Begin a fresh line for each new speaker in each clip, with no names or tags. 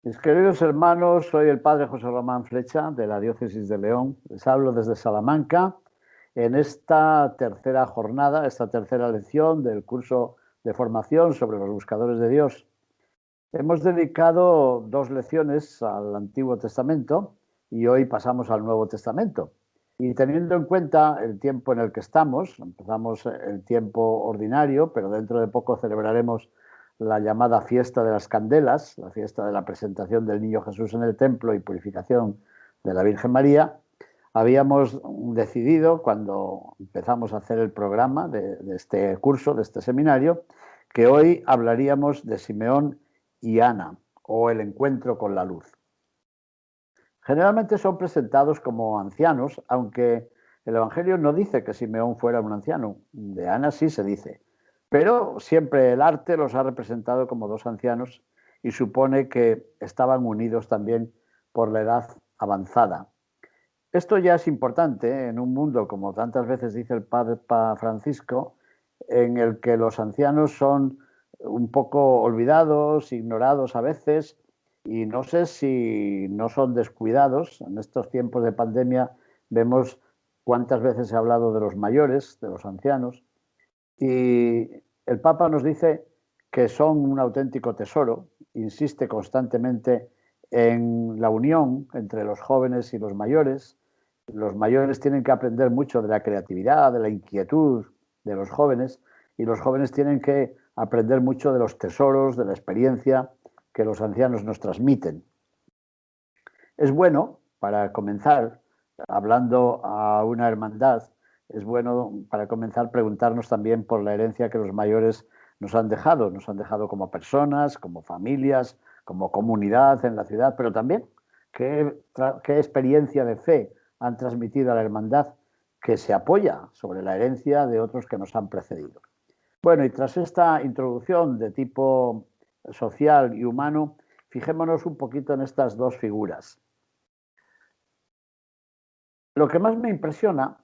Mis queridos hermanos, soy el padre José Román Flecha de la Diócesis de León. Les hablo desde Salamanca en esta tercera jornada, esta tercera lección del curso de formación sobre los buscadores de Dios. Hemos dedicado 2 lecciones al Antiguo Testamento y hoy pasamos al Nuevo Testamento. Y teniendo en cuenta el tiempo en el que estamos, empezamos el tiempo ordinario, pero dentro de poco celebraremos la llamada fiesta de las candelas, la fiesta de la presentación del niño Jesús en el templo y purificación de la Virgen María. Habíamos decidido, cuando empezamos a hacer el programa de este curso, de este seminario, que hoy hablaríamos de Simeón y Ana, o el encuentro con la luz. Generalmente son presentados como ancianos, aunque el Evangelio no dice que Simeón fuera un anciano. De Ana sí se dice. Pero siempre el arte los ha representado como 2 ancianos y supone que estaban unidos también por la edad avanzada. Esto ya es importante en un mundo, como tantas veces dice el Papa Francisco, en el que los ancianos son un poco olvidados, ignorados a veces, y no sé si no son descuidados. En estos tiempos de pandemia vemos cuántas veces se ha hablado de los mayores, de los ancianos, y el Papa nos dice que son un auténtico tesoro, insiste constantemente en la unión entre los jóvenes y los mayores. Los mayores tienen que aprender mucho de la creatividad, de la inquietud de los jóvenes, y los jóvenes tienen que aprender mucho de los tesoros, de la experiencia que los ancianos nos transmiten. Es bueno, para comenzar, hablando a una hermandad, es bueno para comenzar preguntarnos también por la herencia que los mayores nos han dejado como personas, como familias, como comunidad en la ciudad, pero también qué experiencia de fe han transmitido a la hermandad que se apoya sobre la herencia de otros que nos han precedido. Bueno, y tras esta introducción de tipo social y humano, fijémonos un poquito en estas 2 figuras. Lo que más me impresiona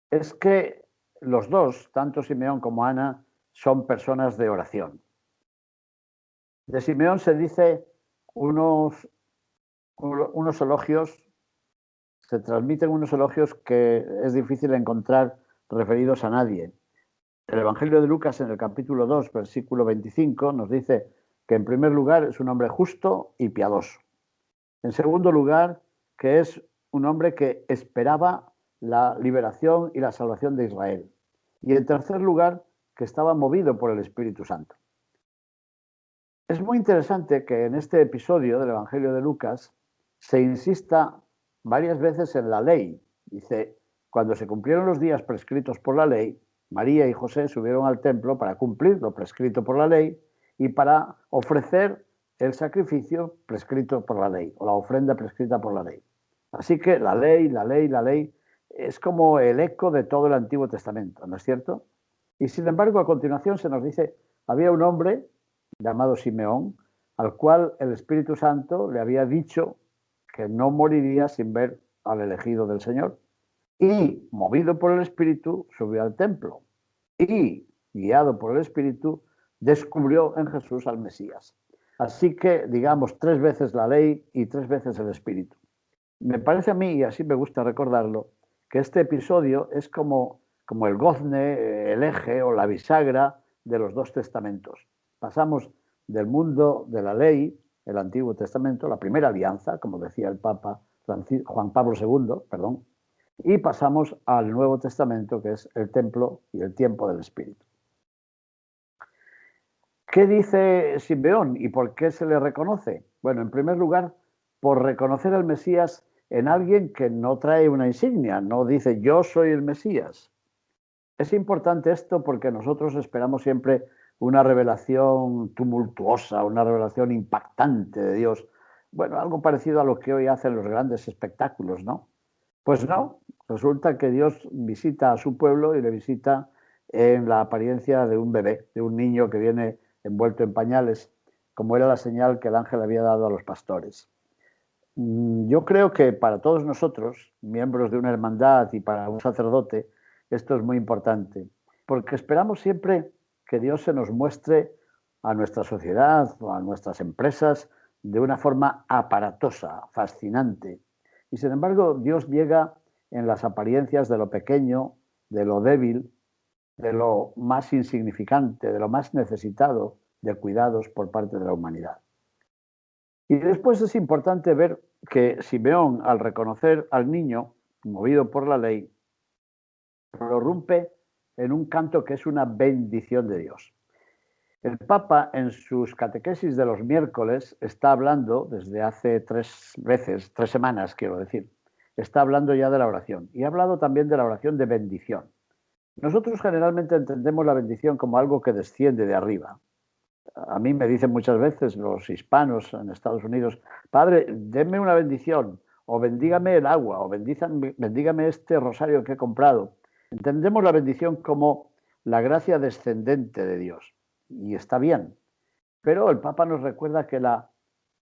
es que los 2, tanto Simeón como Ana, son personas de oración. De Simeón se dice unos elogios, se transmiten unos elogios que es difícil encontrar referidos a nadie. El Evangelio de Lucas, en el capítulo 2, versículo 25, nos dice que en primer lugar es un hombre justo y piadoso. En segundo lugar, que es un hombre que esperaba la liberación y la salvación de Israel. Y en tercer lugar, que estaba movido por el Espíritu Santo. Es muy interesante que en este episodio del Evangelio de Lucas se insista varias veces en la ley. Dice, cuando se cumplieron los días prescritos por la ley, María y José subieron al templo para cumplir lo prescrito por la ley y para ofrecer el sacrificio prescrito por la ley, o la ofrenda prescrita por la ley. Así que la ley es como el eco de todo el Antiguo Testamento, ¿no es cierto? Y sin embargo, a continuación se nos dice, había un hombre llamado Simeón, al cual el Espíritu Santo le había dicho que no moriría sin ver al elegido del Señor. Y, movido por el Espíritu, subió al templo. Y, guiado por el Espíritu, descubrió en Jesús al Mesías. Así que, digamos, 3 veces la ley y 3 veces el Espíritu. Me parece a mí, y así me gusta recordarlo, que este episodio es como el gozne, el eje o la bisagra de los 2 testamentos. Pasamos del mundo de la ley, el Antiguo Testamento, la primera alianza, como decía el Papa Juan Pablo II, perdón, y pasamos al Nuevo Testamento, que es el templo y el tiempo del Espíritu. ¿Qué dice Simeón y por qué se le reconoce? Bueno, en primer lugar, por reconocer al Mesías en alguien que no trae una insignia, no dice yo soy el Mesías. Es importante esto porque nosotros esperamos siempre una revelación tumultuosa, una revelación impactante de Dios. Bueno, algo parecido a lo que hoy hacen los grandes espectáculos, ¿no? Pues no, resulta que Dios visita a su pueblo y le visita en la apariencia de un bebé, de un niño que viene envuelto en pañales, como era la señal que el ángel había dado a los pastores. Yo creo que para todos nosotros, miembros de una hermandad y para un sacerdote, esto es muy importante, porque esperamos siempre que Dios se nos muestre a nuestra sociedad o a nuestras empresas de una forma aparatosa, fascinante. Y sin embargo, Dios llega en las apariencias de lo pequeño, de lo débil, de lo más insignificante, de lo más necesitado de cuidados por parte de la humanidad. Y después es importante ver que Simeón, al reconocer al niño, movido por la ley, prorrumpe en un canto que es una bendición de Dios. El Papa, en sus catequesis de los miércoles, está hablando, desde hace 3 semanas, quiero decir, está hablando ya de la oración. Y ha hablado también de la oración de bendición. Nosotros generalmente entendemos la bendición como algo que desciende de arriba. A mí me dicen muchas veces los hispanos en Estados Unidos, padre, denme una bendición, o bendígame el agua, o bendígame este rosario que he comprado. Entendemos la bendición como la gracia descendente de Dios, y está bien. Pero el Papa nos recuerda que la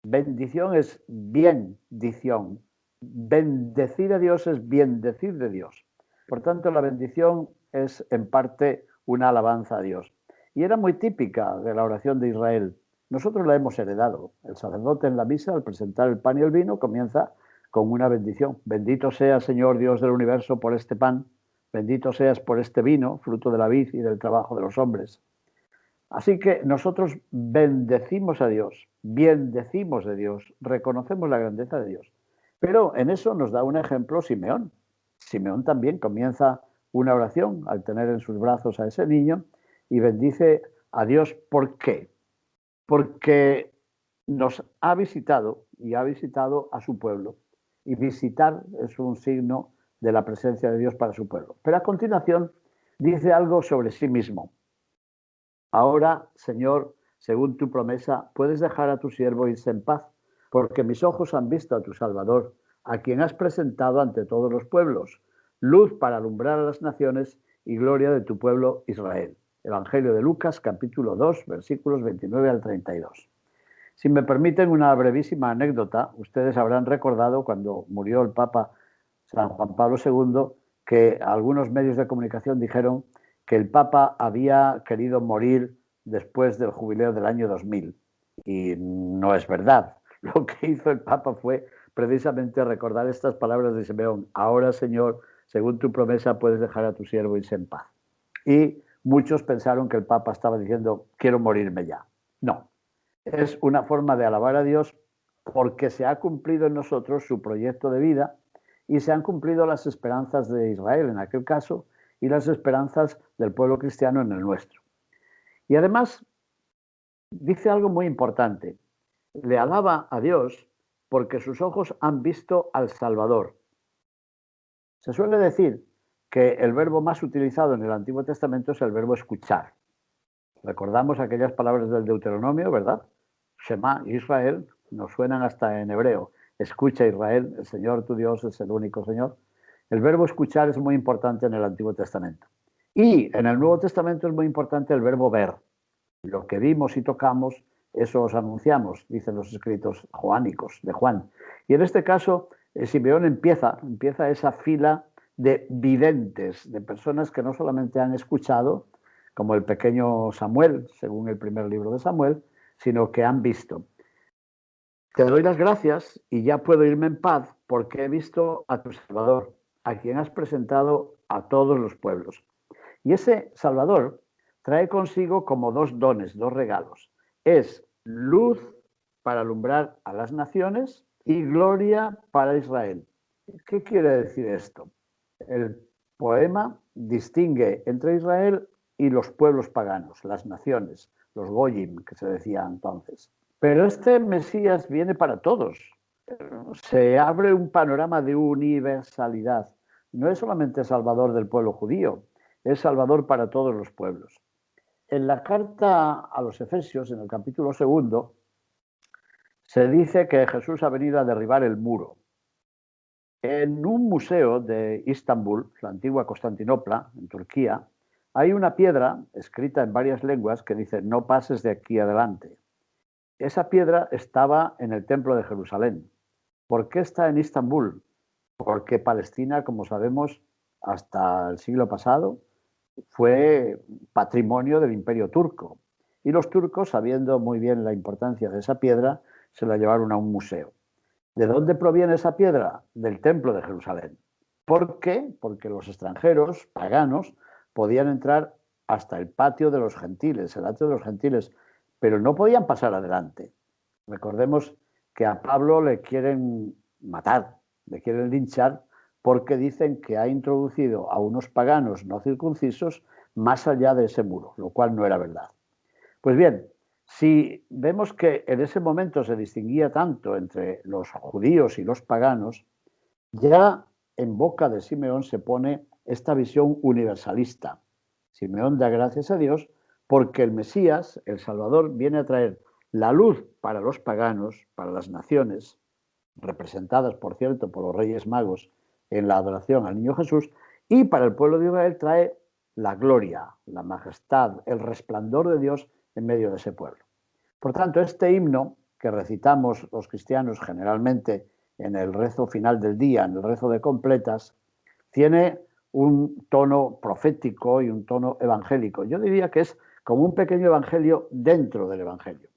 bendición es bendición. Bendecir a Dios es bien decir de Dios. Por tanto, la bendición es en parte una alabanza a Dios. Y era muy típica de la oración de Israel. Nosotros la hemos heredado. El sacerdote en la misa, al presentar el pan y el vino, comienza con una bendición. Bendito sea, Señor Dios del universo, por este pan. Bendito seas por este vino, fruto de la vid y del trabajo de los hombres. Así que nosotros bendecimos a Dios, bendecimos de Dios, reconocemos la grandeza de Dios. Pero en eso nos da un ejemplo Simeón. Simeón también comienza una oración al tener en sus brazos a ese niño y bendice a Dios. ¿Por qué? Porque nos ha visitado y ha visitado a su pueblo. Y visitar es un signo de la presencia de Dios para su pueblo. Pero a continuación dice algo sobre sí mismo. Ahora, Señor, según tu promesa, puedes dejar a tu siervo irse en paz, porque mis ojos han visto a tu Salvador, a quien has presentado ante todos los pueblos, luz para alumbrar a las naciones y gloria de tu pueblo Israel. Evangelio de Lucas, capítulo 2, versículos 29 al 32. Si me permiten una brevísima anécdota, ustedes habrán recordado cuando murió el Papa San Juan Pablo II que algunos medios de comunicación dijeron que el Papa había querido morir después del jubileo del año 2000. Y no es verdad. Lo que hizo el Papa fue precisamente recordar estas palabras de Simeón. Ahora, Señor, según tu promesa, puedes dejar a tu siervo irse en paz. Y muchos pensaron que el Papa estaba diciendo, quiero morirme ya. No, es una forma de alabar a Dios porque se ha cumplido en nosotros su proyecto de vida y se han cumplido las esperanzas de Israel en aquel caso y las esperanzas del pueblo cristiano en el nuestro. Y además dice algo muy importante. Le alaba a Dios porque sus ojos han visto al Salvador. Se suele decir que el verbo más utilizado en el Antiguo Testamento es el verbo escuchar. Recordamos aquellas palabras del Deuteronomio, ¿verdad? Shema Israel, nos suenan hasta en hebreo. Escucha Israel, el Señor tu Dios es el único Señor. El verbo escuchar es muy importante en el Antiguo Testamento. Y en el Nuevo Testamento es muy importante el verbo ver. Lo que vimos y tocamos, eso os anunciamos, dicen los escritos joánicos de Juan. Y en este caso, Simeón empieza esa fila de videntes, de personas que no solamente han escuchado, como el pequeño Samuel, según el primer libro de Samuel, sino que han visto. Te doy las gracias y ya puedo irme en paz porque he visto a tu Salvador, a quien has presentado a todos los pueblos. Y ese Salvador trae consigo como 2 dones, 2 regalos. Es luz para alumbrar a las naciones y gloria para Israel. ¿Qué quiere decir esto? El poema distingue entre Israel y los pueblos paganos, las naciones, los Goyim, que se decía entonces. Pero este Mesías viene para todos. Se abre un panorama de universalidad. No es solamente Salvador del pueblo judío, es Salvador para todos los pueblos. En la carta a los Efesios, en el capítulo 2, se dice que Jesús ha venido a derribar el muro. En un museo de Istambul, la antigua Constantinopla, en Turquía, hay una piedra escrita en varias lenguas que dice no pases de aquí adelante. Esa piedra estaba en el templo de Jerusalén. ¿Por qué está en Istambul? Porque Palestina, como sabemos, hasta el siglo pasado fue patrimonio del Imperio turco. Y los turcos, sabiendo muy bien la importancia de esa piedra, se la llevaron a un museo. ¿De dónde proviene esa piedra? Del templo de Jerusalén. ¿Por qué? Porque los extranjeros, paganos, podían entrar hasta el patio de los gentiles, el atrio de los gentiles, pero no podían pasar adelante. Recordemos que a Pablo le quieren matar, le quieren linchar, porque dicen que ha introducido a unos paganos no circuncisos más allá de ese muro, lo cual no era verdad. Pues bien, si vemos que en ese momento se distinguía tanto entre los judíos y los paganos, ya en boca de Simeón se pone esta visión universalista. Simeón da gracias a Dios porque el Mesías, el Salvador, viene a traer la luz para los paganos, para las naciones, representadas, por cierto, por los Reyes Magos en la adoración al Niño Jesús, y para el pueblo de Israel trae la gloria, la majestad, el resplandor de Dios en medio de ese pueblo. Por tanto, este himno que recitamos los cristianos generalmente en el rezo final del día, en el rezo de completas, tiene un tono profético y un tono evangélico. Yo diría que es como un pequeño evangelio dentro del evangelio.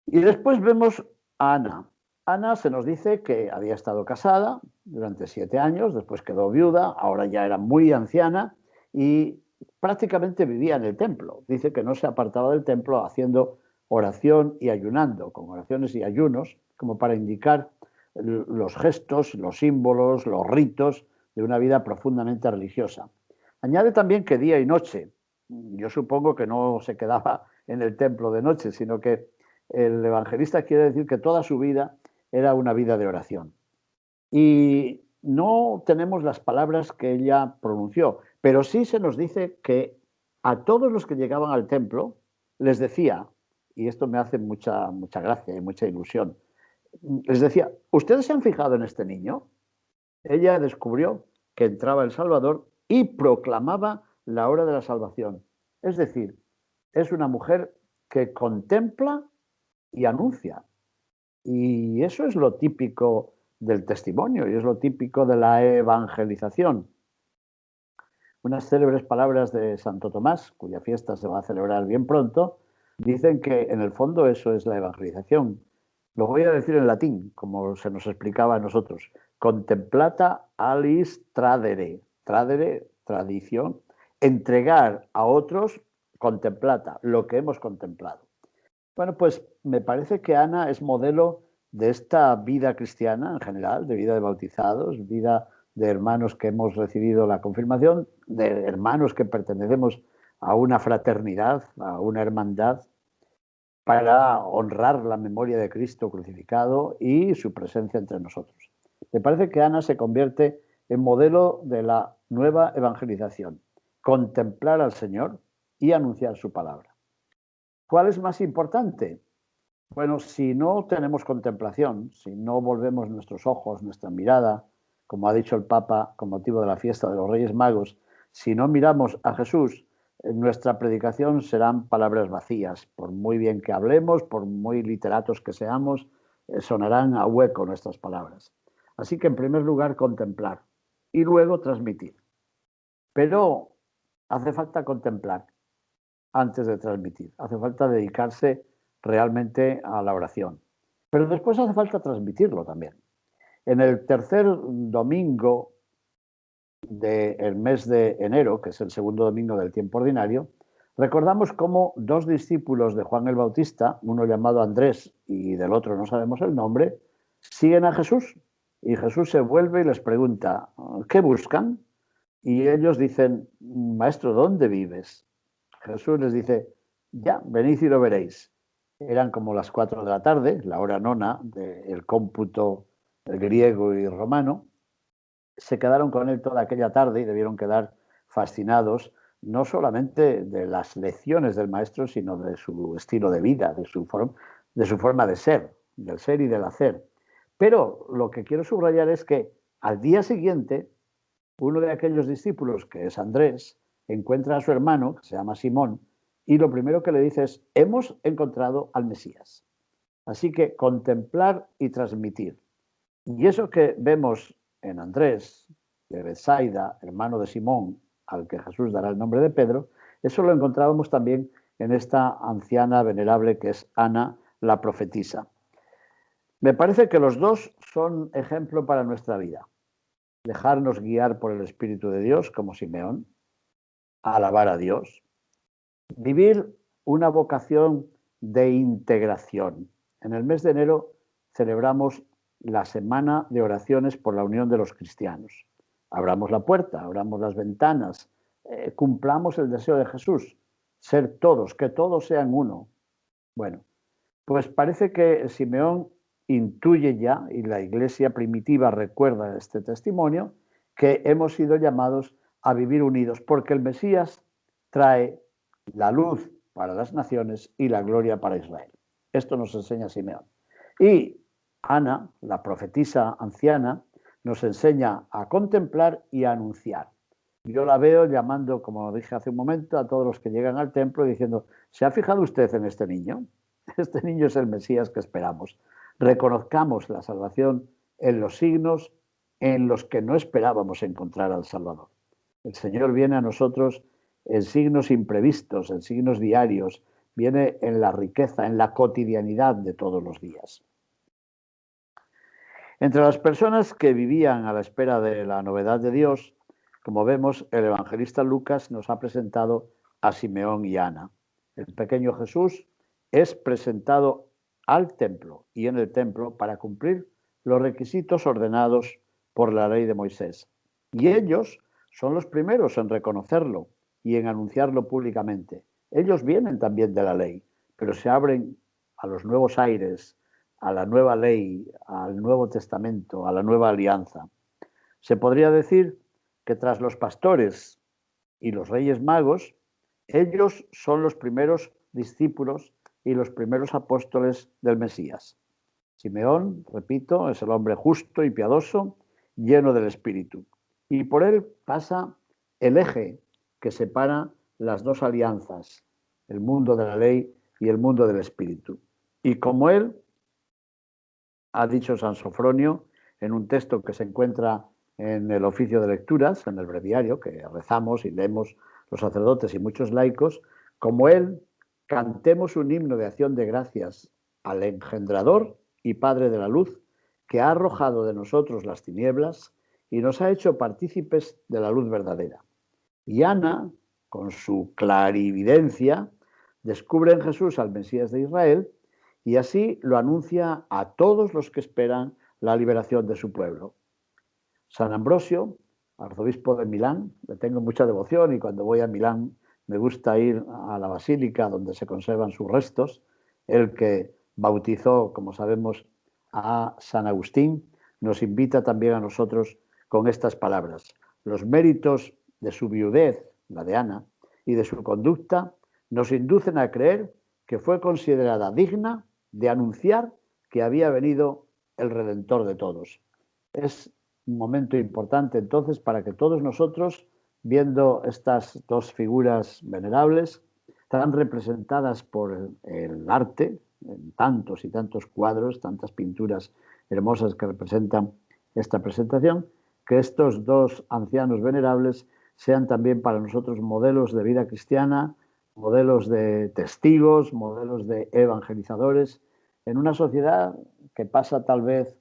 Y después vemos a Ana. Ana se nos dice que había estado casada durante 7 años, después quedó viuda, ahora ya era muy anciana y prácticamente vivía en el templo. Dice que no se apartaba del templo haciendo oración y ayunando, con oraciones y ayunos, como para indicar los gestos, los símbolos, los ritos de una vida profundamente religiosa. Añade también que día y noche. Yo supongo que no se quedaba en el templo de noche, sino que el evangelista quiere decir que toda su vida era una vida de oración. Y no tenemos las palabras que ella pronunció, pero sí se nos dice que a todos los que llegaban al templo les decía, y esto me hace mucha gracia y mucha ilusión, les decía, ¿ustedes se han fijado en este niño? Ella descubrió que entraba el Salvador y proclamaba la hora de la salvación. Es decir, es una mujer que contempla y anuncia. Y eso es lo típico del testimonio y es lo típico de la evangelización. Unas célebres palabras de Santo Tomás, cuya fiesta se va a celebrar bien pronto, dicen que en el fondo eso es la evangelización. Lo voy a decir en latín, como se nos explicaba a nosotros. Contemplata alis tradere. Tradere, tradición. Entregar a otros, contemplata, lo que hemos contemplado. Bueno, pues me parece que Ana es modelo de esta vida cristiana en general, de vida de bautizados, vida de hermanos que hemos recibido la confirmación, de hermanos que pertenecemos a una fraternidad, a una hermandad, para honrar la memoria de Cristo crucificado y su presencia entre nosotros. Me parece que Ana se convierte en modelo de la nueva evangelización, contemplar al Señor y anunciar su palabra. ¿Cuál es más importante? Bueno, si no tenemos contemplación, si no volvemos nuestros ojos, nuestra mirada, como ha dicho el Papa con motivo de la fiesta de los Reyes Magos, si no miramos a Jesús, nuestra predicación serán palabras vacías. Por muy bien que hablemos, por muy literatos que seamos, sonarán a hueco nuestras palabras. Así que en primer lugar contemplar y luego transmitir. Pero hace falta contemplar antes de transmitir. Hace falta dedicarse realmente a la oración. Pero después hace falta transmitirlo también. En el tercer domingo del mes de enero, que es el segundo domingo del tiempo ordinario, recordamos cómo 2 discípulos de Juan el Bautista, uno llamado Andrés y del otro no sabemos el nombre, siguen a Jesús. Y Jesús se vuelve y les pregunta, ¿qué buscan? Y ellos dicen, Maestro, ¿dónde vives? Jesús les dice, ya, venid y lo veréis. Eran como las 4 de la tarde, la hora nona del cómputo griego y romano. Se quedaron con él toda aquella tarde y debieron quedar fascinados no solamente de las lecciones del maestro, sino de su estilo de vida, de su forma de ser, del ser y del hacer. Pero lo que quiero subrayar es que al día siguiente, uno de aquellos discípulos, que es Andrés, encuentra a su hermano, que se llama Simón, y lo primero que le dice es, hemos encontrado al Mesías. Así que contemplar y transmitir. Y eso que vemos en Andrés, de Betsaida, hermano de Simón, al que Jesús dará el nombre de Pedro, eso lo encontrábamos también en esta anciana venerable que es Ana, la profetisa. Me parece que los dos son ejemplo para nuestra vida. Dejarnos guiar por el Espíritu de Dios, como Simeón, alabar a Dios, vivir una vocación de integración. En el mes de enero celebramos la semana de oraciones por la unión de los cristianos. Abramos la puerta, abramos las ventanas, cumplamos el deseo de Jesús, ser todos, que todos sean uno. Bueno, pues parece que Simeón intuye ya, y la iglesia primitiva recuerda este testimonio, que hemos sido llamados a vivir unidos, porque el Mesías trae la luz para las naciones y la gloria para Israel. Esto nos enseña Simeón. Y Ana, la profetisa anciana, nos enseña a contemplar y a anunciar. Yo la veo llamando, como dije hace un momento, a todos los que llegan al templo diciendo, ¿se ha fijado usted en este niño? Este niño es el Mesías que esperamos. Reconozcamos la salvación en los signos en los que no esperábamos encontrar al Salvador. El Señor viene a nosotros en signos imprevistos, en signos diarios, viene en la riqueza, en la cotidianidad de todos los días. Entre las personas que vivían a la espera de la novedad de Dios, como vemos, el evangelista Lucas nos ha presentado a Simeón y Ana. El pequeño Jesús es presentado al templo y en el templo para cumplir los requisitos ordenados por la ley de Moisés. Y ellos son los primeros en reconocerlo y en anunciarlo públicamente. Ellos vienen también de la ley, pero se abren a los nuevos aires, a la nueva ley, al Nuevo Testamento, a la nueva alianza. Se podría decir que tras los pastores y los reyes magos, ellos son los primeros discípulos y los primeros apóstoles del Mesías. Simeón, repito, es el hombre justo y piadoso, lleno del Espíritu. Y por él pasa el eje que separa las dos alianzas, el mundo de la ley y el mundo del Espíritu. Y como él, ha dicho San Sofronio, en un texto que se encuentra en el oficio de lecturas, en el breviario, que rezamos y leemos los sacerdotes y muchos laicos, como él, cantemos un himno de acción de gracias al engendrador y Padre de la luz, que ha arrojado de nosotros las tinieblas y nos ha hecho partícipes de la luz verdadera. Y Ana, con su clarividencia, descubre en Jesús al Mesías de Israel y así lo anuncia a todos los que esperan la liberación de su pueblo. San Ambrosio, arzobispo de Milán, le tengo mucha devoción y cuando voy a Milán me gusta ir a la basílica donde se conservan sus restos, el que bautizó, como sabemos, a San Agustín, nos invita también a nosotros con estas palabras. Los méritos de su viudez, la de Ana, y de su conducta nos inducen a creer que fue considerada digna de anunciar que había venido el Redentor de todos. Es un momento importante entonces para que todos nosotros, viendo estas dos figuras venerables, tan representadas por el arte, en tantos y tantos cuadros, tantas pinturas hermosas que representan esta presentación, que estos dos ancianos venerables sean también para nosotros modelos de vida cristiana, modelos de testigos, modelos de evangelizadores, en una sociedad que pasa tal vez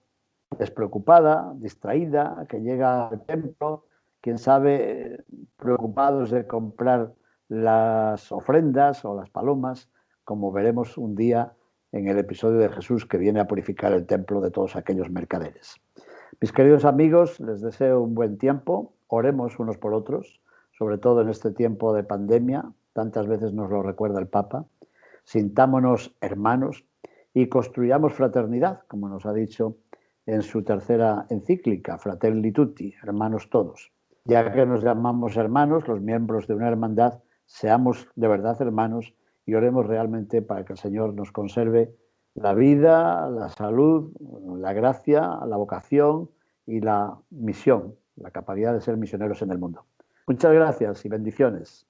despreocupada, distraída, que llega al templo, quién sabe, preocupados de comprar las ofrendas o las palomas, como veremos un día en el episodio de Jesús que viene a purificar el templo de todos aquellos mercaderes. Mis queridos amigos, les deseo un buen tiempo, oremos unos por otros, sobre todo en este tiempo de pandemia, tantas veces nos lo recuerda el Papa, sintámonos hermanos y construyamos fraternidad, como nos ha dicho en su tercera encíclica, Fratelli Tutti, hermanos todos. Ya que nos llamamos hermanos, los miembros de una hermandad, seamos de verdad hermanos y oremos realmente para que el Señor nos conserve la vida, la salud, la gracia, la vocación y la misión, la capacidad de ser misioneros en el mundo. Muchas gracias y bendiciones.